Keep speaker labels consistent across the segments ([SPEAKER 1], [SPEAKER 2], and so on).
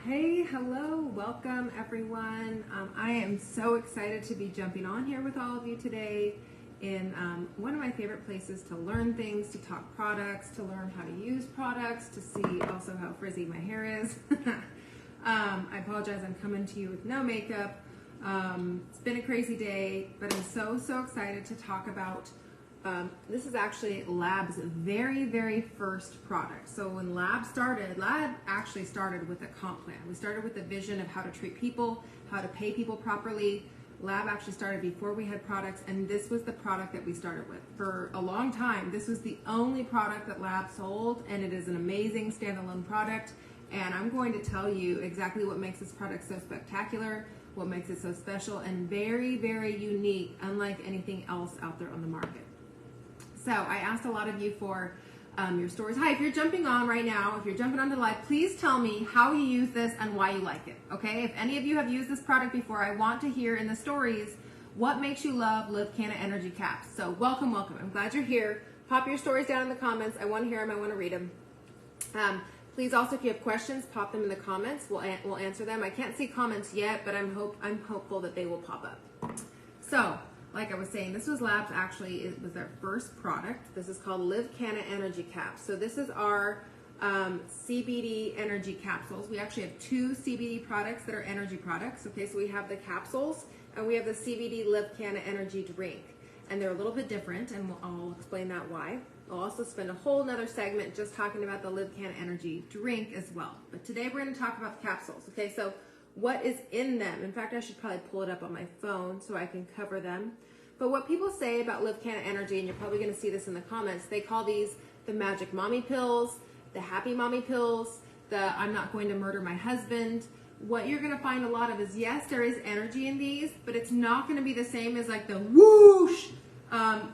[SPEAKER 1] Hey, hello, welcome everyone. I am so excited to be jumping on here with all of you today in one of my favorite places to learn things, to talk products, to learn how to use products, to see also how frizzy my hair is. I apologize, I'm coming to you with no makeup. It's been a crazy day, but I'm so excited to talk about this is actually Lab's very first product. So when Lab actually started with a comp plan. We started with a vision of how to treat people, how to pay people properly. Lab actually started before we had products, and this was the product that we started with. For a long time, this was the only product that Lab sold, and it is an amazing standalone product. And I'm going to tell you exactly what makes this product so spectacular, what makes it so special, and very unique, unlike anything else out there on the market. So I asked a lot of you for your stories. Hi, if you're jumping on right now, if you're jumping onto live, please tell me how you use this and why you like it, okay? If any of you have used this product before, I want to hear in the stories what makes you love Live Canna Energy Caps. So welcome. I'm glad you're here. Pop your stories down in the comments. I want to hear them. I want to read them. Please also, if you have questions, pop them in the comments. We'll answer them. I can't see comments yet, but I'm hopeful that they will pop up. So, like I was saying, this was Lab's it was their first product. This is called Live Canna Energy Caps. So this is our CBD energy capsules. We actually have two CBD products that are energy products. Okay, so we have the capsules and we have the CBD Live Canna Energy drink. And they're a little bit different, and I'll explain that why. I'll also spend a whole nother segment just talking about the Live Canna Energy drink as well. But today we're going to talk about the capsules. Okay, so what is in them? In fact, I should probably pull it up on my phone so I can cover them. But what people say about Live Canna Energy, and you're probably going to see this in the comments, they call these the magic mommy pills, the happy mommy pills, the I'm not going to murder my husband. What you're going to find a lot of is, yes, there is energy in these, but it's not going to be the same as like the whoosh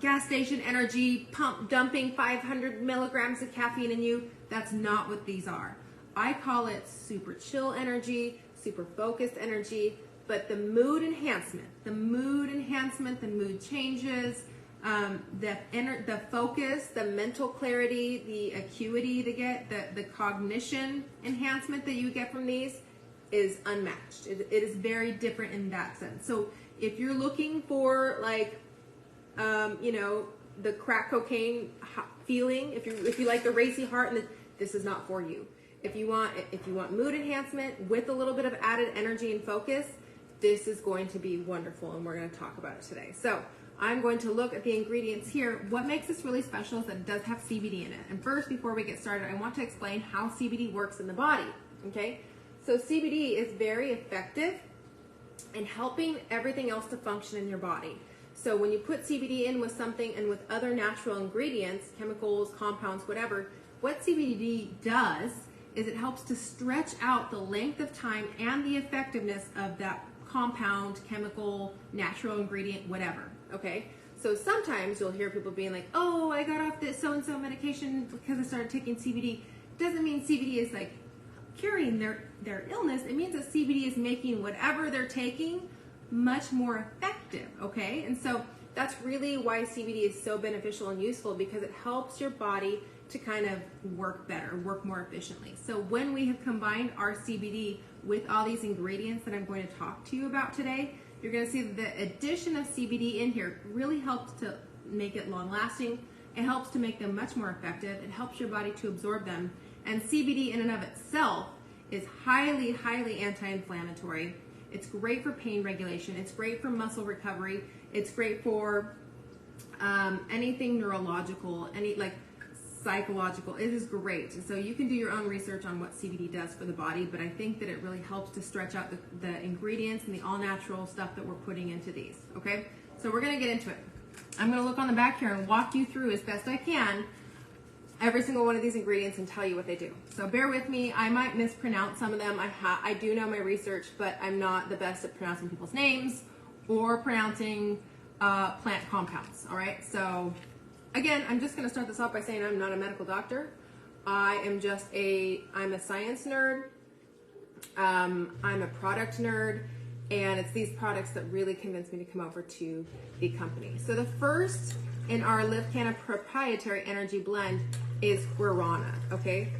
[SPEAKER 1] gas station energy pump dumping 500 milligrams of caffeine in you. That's not what these are. I call it super chill energy, super focused energy. But the mood enhancement, the mood changes, the focus, the mental clarity, the acuity to get, the cognition enhancement that you get from these is unmatched. It is very different in that sense. So if you're looking for like, the crack cocaine feeling, if you like the racy heart, this is not for you. If you want mood enhancement with a little bit of added energy and focus, this is going to be wonderful, and we're going to talk about it today. So I'm going to look at the ingredients here. What makes this really special is that it does have CBD in it. And first, before we get started, I want to explain how CBD works in the body, okay? So CBD is very effective in helping everything else to function in your body. So when you put CBD in with something and with other natural ingredients, chemicals, compounds, whatever, what CBD does is it helps to stretch out the length of time and the effectiveness of that compound, chemical, natural ingredient, whatever, okay? So sometimes you'll hear people being like, oh, I got off this so-and-so medication because I started taking CBD. Doesn't mean CBD is like curing their illness. It means that CBD is making whatever they're taking much more effective, okay? And so that's really why CBD is so beneficial and useful, because it helps your body to kind of work better, work more efficiently. So when we have combined our CBD with all these ingredients that I'm going to talk to you about today, you're going to see that the addition of CBD in here really helps to make it long lasting. It helps to make them much more effective. It helps your body to absorb them. And CBD in and of itself is highly anti-inflammatory. It's great for pain regulation. It's great for muscle recovery. It's great for anything neurological, psychological. It is great. So you can do your own research on what CBD does for the body, but I think that it really helps to stretch out the ingredients and the all-natural stuff that we're putting into these, okay? So we're going to get into it. I'm going to look on the back here and walk you through as best I can every single one of these ingredients and tell you what they do. So bear with me. I might mispronounce some of them. I do know my research, but I'm not the best at pronouncing people's names or pronouncing plant compounds, all right? So again, I'm just going to start this off by saying I'm not a medical doctor. I'm a science nerd. I'm a product nerd, and it's these products that really convinced me to come over to the company. So the first in our Live Canna proprietary energy blend is guarana, okay?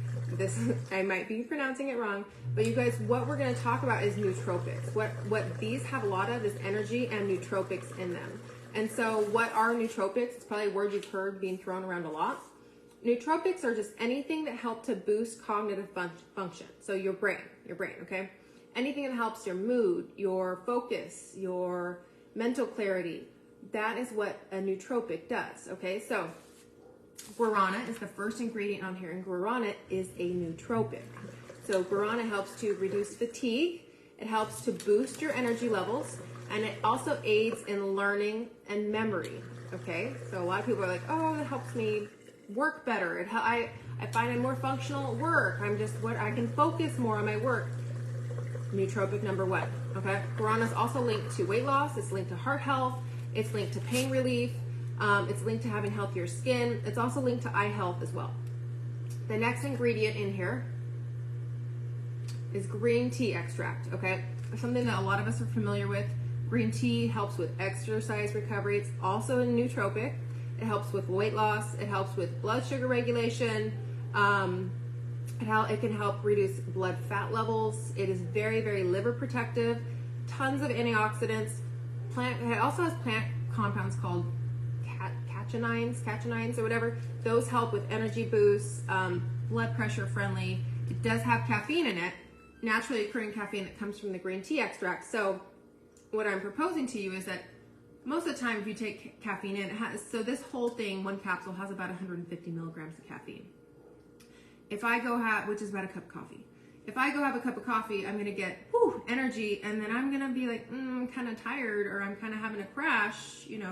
[SPEAKER 1] I might be pronouncing it wrong, but you guys, what we're going to talk about is nootropics. What these have a lot of is energy and nootropics in them. And so what are nootropics? It's probably a word you've heard being thrown around a lot. Nootropics are just anything that help to boost cognitive function. So your brain, okay? Anything that helps your mood, your focus, your mental clarity. That is what a nootropic does, okay? So guarana is the first ingredient on here, and guarana is a nootropic. So guarana helps to reduce fatigue, it helps to boost your energy levels, and it also aids in learning and memory, okay? So a lot of people are like, oh, that helps me work better. I find I'm more functional at work. I can focus more on my work. Nootropic number one, okay? Guarana is also linked to weight loss, it's linked to heart health, it's linked to pain relief, it's linked to having healthier skin. It's also linked to eye health as well. The next ingredient in here is green tea extract, okay? Something that a lot of us are familiar with. Green tea helps with exercise recovery. It's also a nootropic. It helps with weight loss. It helps with blood sugar regulation. It can help reduce blood fat levels. It is very, very liver protective. Tons of antioxidants. It also has plant compounds called catechins or whatever. Those help with energy boosts, blood pressure friendly. It does have caffeine in it, naturally occurring caffeine that comes from the green tea extract. So what I'm proposing to you is that most of the time if you take caffeine in, so this whole thing, one capsule has about 150 milligrams of caffeine. If I go which is about a cup of coffee. If I go have a cup of coffee, I'm gonna get energy, and then I'm gonna be like, I'm kind of tired, or I'm kind of having a crash, an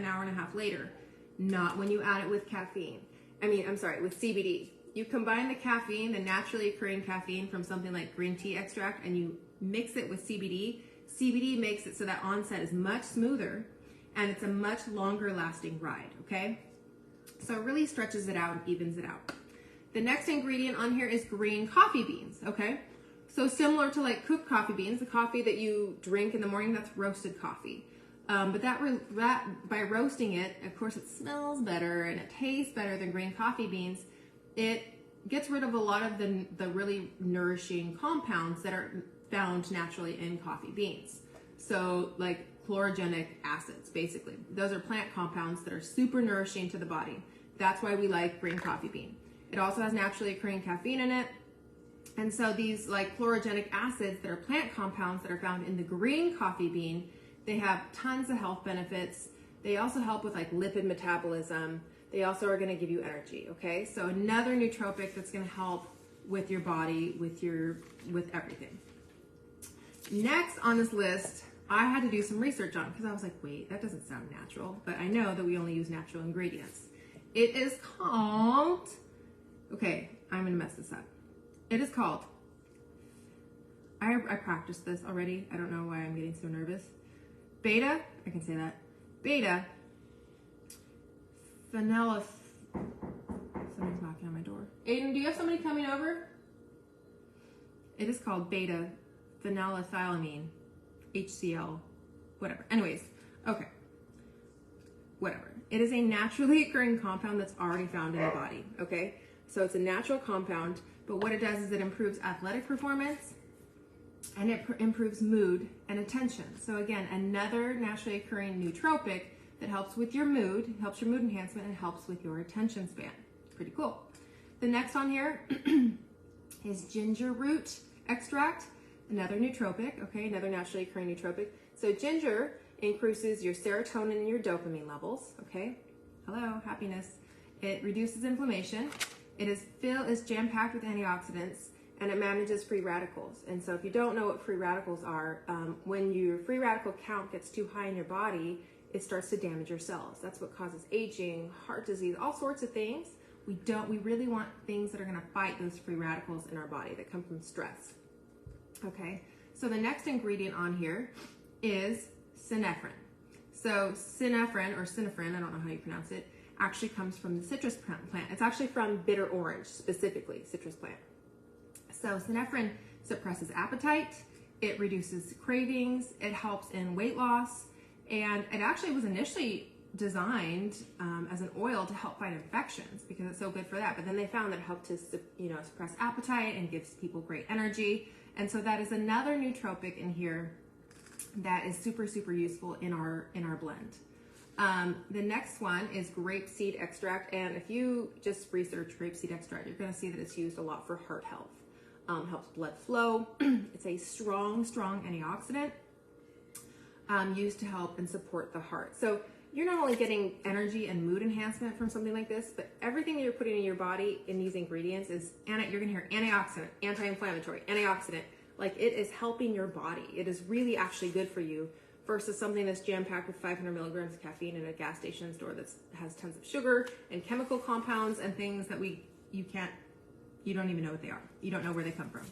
[SPEAKER 1] hour and a half later. Not when you add it with caffeine. With CBD. You combine the caffeine, the naturally occurring caffeine from something like green tea extract, and you mix it with CBD. CBD makes it so that onset is much smoother, and it's a much longer lasting ride, okay? So it really stretches it out and evens it out. The next ingredient on here is green coffee beans, okay? So similar to like cooked coffee beans, the coffee that you drink in the morning, that's roasted coffee. But by roasting it, of course it smells better and it tastes better than green coffee beans. It gets rid of a lot of the really nourishing compounds that are found naturally in coffee beans. So like chlorogenic acids, basically. Those are plant compounds that are super nourishing to the body. That's why we like green coffee bean. It also has naturally occurring caffeine in it. And so these like chlorogenic acids that are plant compounds that are found in the green coffee bean, they have tons of health benefits. They also help with like lipid metabolism. They also are gonna give you energy, okay? So another nootropic that's gonna help with your body, with everything. Next on this list, I had to do some research on it because I was like, wait, that doesn't sound natural, but I know that we only use natural ingredients. It is called, okay, I'm gonna mess this up. It is called, I practiced this already. I don't know why I'm getting so nervous. Beta, I can say that. Beta phenyl, somebody's knocking on my door. Aiden, do you have somebody coming over? It is called beta phenylethylamine, HCl, whatever. Anyways, okay, whatever. It is a naturally occurring compound that's already found in the body, okay? So it's a natural compound, but what it does is it improves athletic performance, and it improves mood and attention. So again, another naturally occurring nootropic that helps with your mood, helps your mood enhancement, and helps with your attention span. Pretty cool. The next on here is ginger root extract, another nootropic, okay, another naturally occurring nootropic. So ginger increases your serotonin and your dopamine levels, okay? Hello, happiness. It reduces inflammation. It is jam-packed with antioxidants, and it manages free radicals. And so if you don't know what free radicals are, when your free radical count gets too high in your body, it starts to damage your cells. That's what causes aging, heart disease, all sorts of things. We really want things that are gonna fight those free radicals in our body that come from stress. Okay, so the next ingredient on here is synephrine. So synephrine, or synephrine, I don't know how you pronounce it, actually comes from the citrus plant. It's actually from bitter orange, specifically, citrus plant. So synephrine suppresses appetite, it reduces cravings, it helps in weight loss, and it actually was initially designed as an oil to help fight infections because it's so good for that. But then they found that it helped to, suppress appetite and gives people great energy. And so that is another nootropic in here that is super, super useful in our blend. The next one is grapeseed extract. And if you just research grapeseed extract, you're going to see that it's used a lot for heart health. Helps blood flow. It's a strong antioxidant used to help and support the heart. So you're not only getting energy and mood enhancement from something like this, but everything that you're putting in your body in these ingredients is, you're going to hear antioxidant, anti-inflammatory, antioxidant. Like, it is helping your body. It is really actually good for you versus something that's jam-packed with 500 milligrams of caffeine in a gas station store that has tons of sugar and chemical compounds and things that you don't even know what they are. You don't know where they come from.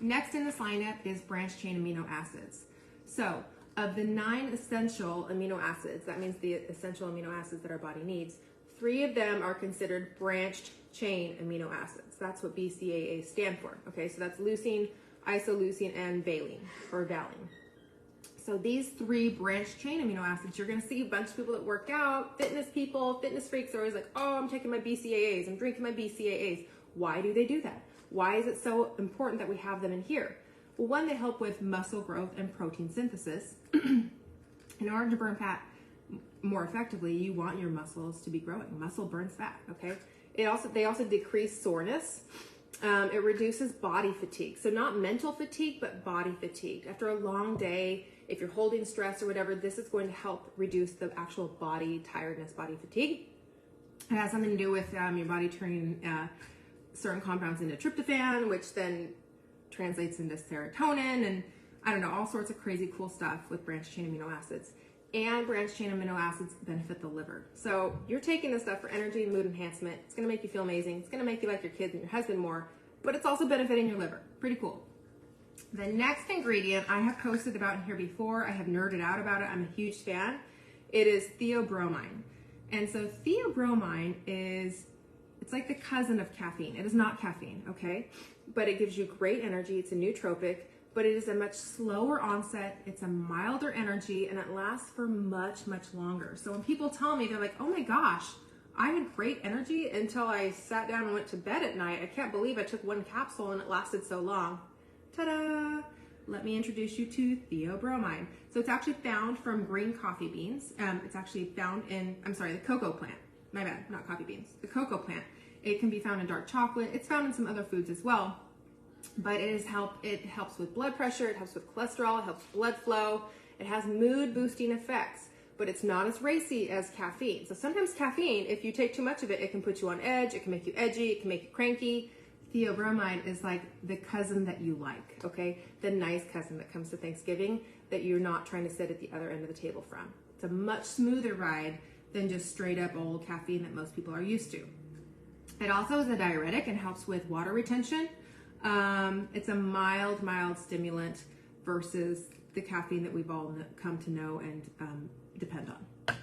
[SPEAKER 1] Next in this lineup is branched chain amino acids. So of the 9 essential amino acids, that means the essential amino acids that our body needs, 3 of them are considered branched chain amino acids. That's what BCAAs stand for. Okay, so that's leucine, isoleucine, and valine, or valine. So these 3 branched chain amino acids, you're going to see a bunch of people that work out, fitness people, fitness freaks are always like, oh, I'm taking my BCAAs, I'm drinking my BCAAs. Why do they do that? Why is it so important that we have them in here? Well, one, they help with muscle growth and protein synthesis. In order to burn fat more effectively, you want your muscles to be growing. Muscle burns fat, okay? They also decrease soreness. It reduces body fatigue. So not mental fatigue, but body fatigue. After a long day, if you're holding stress or whatever, this is going to help reduce the actual body tiredness, body fatigue. It has something to do with your body turning certain compounds into tryptophan, which then translates into serotonin, and I don't know, all sorts of crazy cool stuff with branched chain amino acids. And branched chain amino acids benefit the liver. So you're taking this stuff for energy and mood enhancement. It's going to make you feel amazing. It's going to make you like your kids and your husband more, but it's also benefiting your liver. Pretty cool. The next ingredient I have posted about in here before. I have nerded out about it. I'm a huge fan. It is theobromine. And so theobromine it's like the cousin of caffeine. It is not caffeine, okay? But it gives you great energy. It's a nootropic, but it is a much slower onset. It's a milder energy, and it lasts for much, much longer. So when people tell me, they're like, oh my gosh, I had great energy until I sat down and went to bed at night. I can't believe I took 1 capsule and it lasted so long. Ta-da! Let me introduce you to theobromine. So it's actually found from green coffee beans. It's actually found in, the cocoa plant. My bad, not coffee beans. The cocoa plant. It can be found in dark chocolate. It's found in some other foods as well. But it helps with blood pressure, it helps with cholesterol, it helps blood flow. It has mood boosting effects, but it's not as racy as caffeine. So sometimes caffeine, if you take too much of it, it can put you on edge, it can make you edgy, it can make you cranky. Theobromine is like the cousin that you like, okay? The nice cousin that comes to Thanksgiving that you're not trying to sit at the other end of the table from. It's a much smoother ride than just straight up old caffeine that most people are used to. It also is a diuretic and helps with water retention. It's a mild stimulant versus the caffeine that we've all come to know and depend on.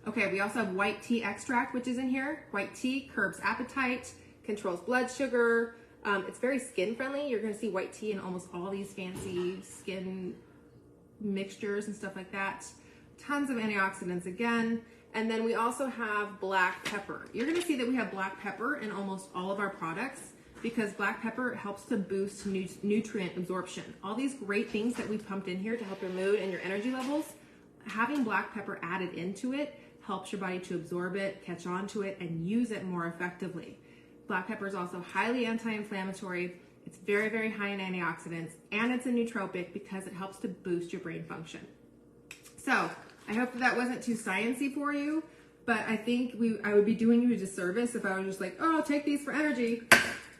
[SPEAKER 1] Okay, we also have white tea extract, which is in here. White tea curbs appetite, controls blood sugar. It's very skin friendly. You're going to see white tea in almost all these fancy skin mixtures and stuff like that. Tons of antioxidants again. And then we also have black pepper. You're going to see that we have black pepper in almost all of our products because black pepper helps to boost nutrient absorption. All these great things that we pumped in here to help your mood and your energy levels, having black pepper added into it helps your body to absorb it, catch on to it, and use it more effectively. Black pepper is also highly anti-inflammatory. It's very, very high in antioxidants, and it's a nootropic because it helps to boost your brain function. So I hope that wasn't too sciencey for you, but I think I would be doing you a disservice if I was just like, oh, take these for energy.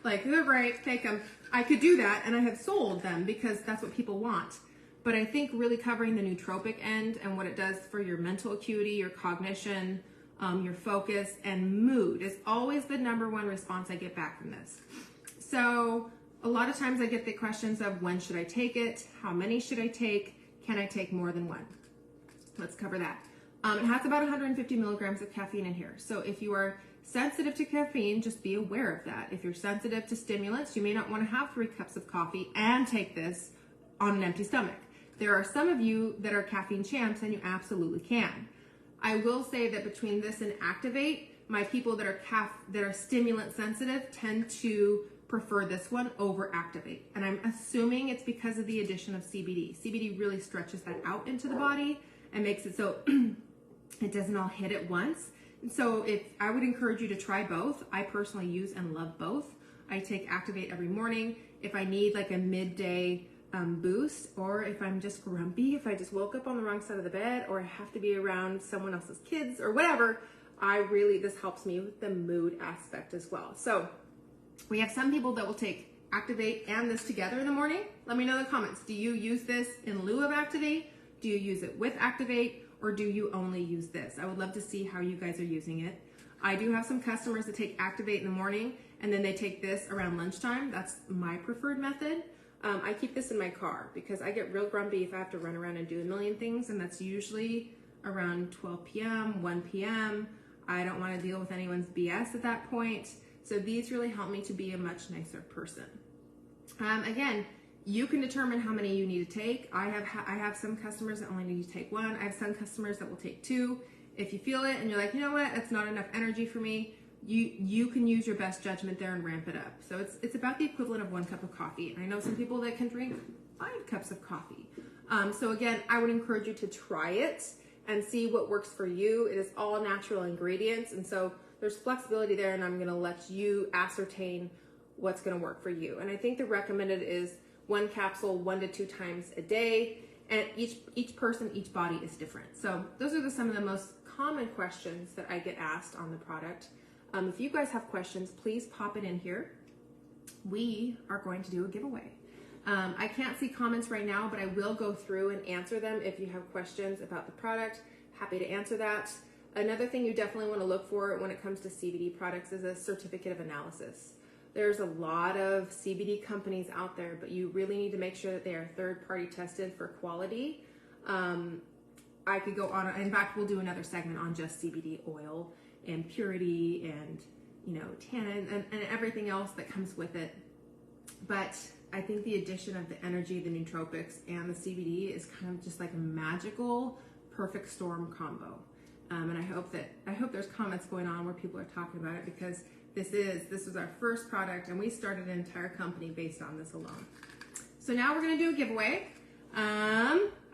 [SPEAKER 1] Like, they're great, take them. I could do that, and I have sold them because that's what people want. But I think really covering the nootropic end and what it does for your mental acuity, your cognition, your focus, and mood is always the #1 response I get back from this. So a lot of times I get the questions of when should I take it? How many should I take? Can I take more than 1? Let's cover that. It has about 150 milligrams of caffeine in here. So if you are sensitive to caffeine, just be aware of that. If you're sensitive to stimulants, you may not want to have 3 cups of coffee and take this on an empty stomach. There are some of you that are caffeine champs and you absolutely can. I will say that between this and Activate, my people that are stimulant sensitive tend to prefer this one over Activate. And I'm assuming it's because of the addition of CBD. CBD really stretches that out into the body and makes it so it doesn't all hit at once. And so I would encourage you to try both. I personally use and love both. I take Activate every morning. If I need like a midday boost, or if I'm just grumpy, if I just woke up on the wrong side of the bed, or I have to be around someone else's kids or whatever, this helps me with the mood aspect as well. So we have some people that will take Activate and this together in the morning. Let me know in the comments. Do you use this in lieu of Activate? Do you use it with Activate? Or do you only use this? I would love to see how you guys are using it. I do have some customers that take Activate in the morning and then they take this around lunchtime. That's my preferred method. I keep this in my car because I get real grumpy if I have to run around and do a million things, and that's usually around 12 p.m., 1 p.m. I don't want to deal with anyone's BS at that point. So these really help me to be a much nicer person. Again, you can determine how many you need to take. I have some customers that only need to take one. I have some customers that will take two. If you feel it and you're like, you know what, that's not enough energy for me, you can use your best judgment there and ramp it up. So it's about the equivalent of 1 cup of coffee. And I know some people that can drink 5 cups of coffee. So again, I would encourage you to try it and see what works for you. It is all natural ingredients, and so there's flexibility there, and I'm gonna let you ascertain what's gonna work for you. And I think the recommended is 1 capsule 1 to 2 times a day, and each person, each body is different. So those are some of the most common questions that I get asked on the product. If you guys have questions, please pop it in here. We are going to do a giveaway. I can't see comments right now, but I will go through and answer them. If you have questions about the product, happy to answer that. Another thing you definitely want to look for when it comes to CBD products is a certificate of analysis. There's a lot of CBD companies out there, but you really need to make sure that they are third-party tested for quality. I could go on, in fact, we'll do another segment on just CBD oil and purity and, tannin and everything else that comes with it. But I think the addition of the energy, the nootropics, and the CBD is kind of just like a magical, perfect storm combo. And I hope there's comments going on where people are talking about it, because this was our first product, and we started an entire company based on this alone. So now we're going to do a giveaway.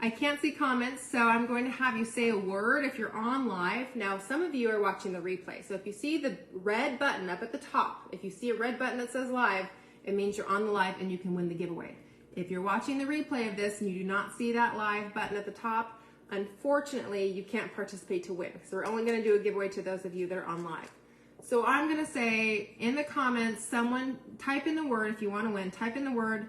[SPEAKER 1] I can't see comments, so I'm going to have you say a word if you're on live. Now, some of you are watching the replay, so if you see the red button up at the top, if you see a red button that says live, it means you're on the live and you can win the giveaway. If you're watching the replay of this and you do not see that live button at the top, unfortunately, you can't participate to win. So we're only going to do a giveaway to those of you that are on live. So I'm going to say in the comments, someone type in the word, if you want to win, type in the word,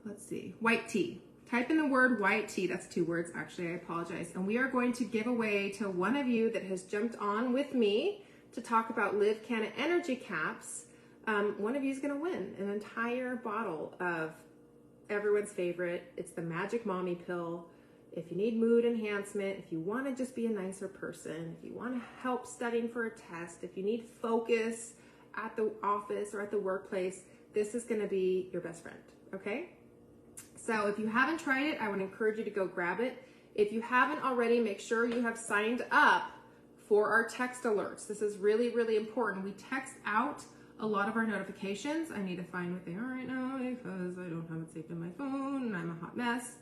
[SPEAKER 1] let's see, white tea. Type in the word white tea. That's 2 words, actually, I apologize. And we are going to give away to one of you that has jumped on with me to talk about Live Canna Energy Caps. One of you is going to win an entire bottle of everyone's favorite. It's the Magic Mommy Pill. If you need mood enhancement, if you want to just be a nicer person, if you want to help studying for a test, if you need focus at the office or at the workplace, this is going to be your best friend, okay? So if you haven't tried it, I would encourage you to go grab it. If you haven't already, make sure you have signed up for our text alerts. This is really, really important. We text out a lot of our notifications. I need to find what they are right now because I don't have it saved on my phone and I'm a hot mess.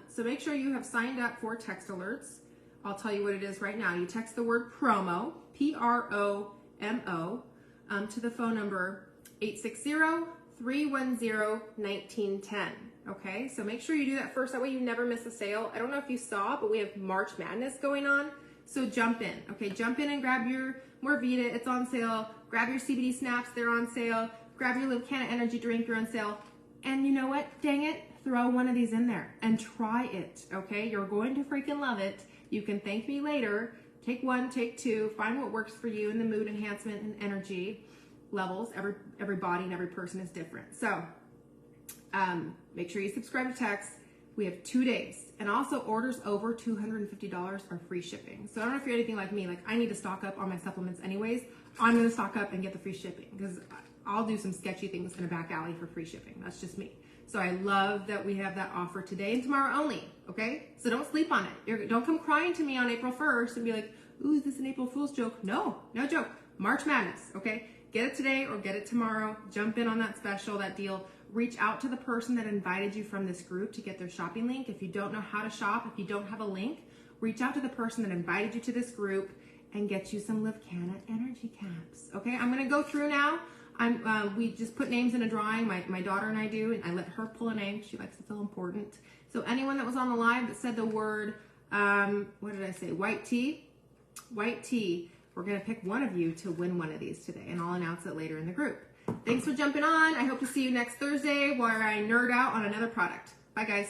[SPEAKER 1] So make sure you have signed up for text alerts. I'll tell you what it is right now. You text the word promo, P-R-O-M-O, to the phone number 860-310-1910. Okay, so make sure you do that first. That way you never miss a sale. I don't know if you saw, but we have March Madness going on. So jump in, okay? Jump in and grab your Morvita, it's on sale. Grab your CBD snaps, they're on sale. Grab your Live Canna energy drink, you're on sale. And you know what, dang it, throw one of these in there and try it, okay? You're going to freaking love it. You can thank me later. Take 1, take 2, find what works for you in the mood enhancement and energy levels. Every body and every person is different. So make sure you subscribe to text. We have 2 days, and also orders over $250 are free shipping. So I don't know if you're anything like me, like I need to stock up on my supplements anyways. I'm gonna stock up and get the free shipping because I'll do some sketchy things in a back alley for free shipping. That's just me. So I love that we have that offer today and tomorrow only, okay? So don't sleep on it. Don't come crying to me on April 1st and be like, ooh, is this an April Fool's joke? No, no joke. March Madness, okay? Get it today or get it tomorrow. Jump in on that special, that deal. Reach out to the person that invited you from this group to get their shopping link. If you don't know how to shop, if you don't have a link, reach out to the person that invited you to this group and get you some Live Canna energy caps, okay? I'm gonna go through now. We just put names in a drawing, my daughter and I do, and I let her pull a name. She likes to feel important. So anyone that was on the live that said the word, what did I say, white tea, we're gonna pick one of you to win one of these today, and I'll announce it later in the group. Thanks for jumping on. I hope to see you next Thursday where I nerd out on another product. Bye guys.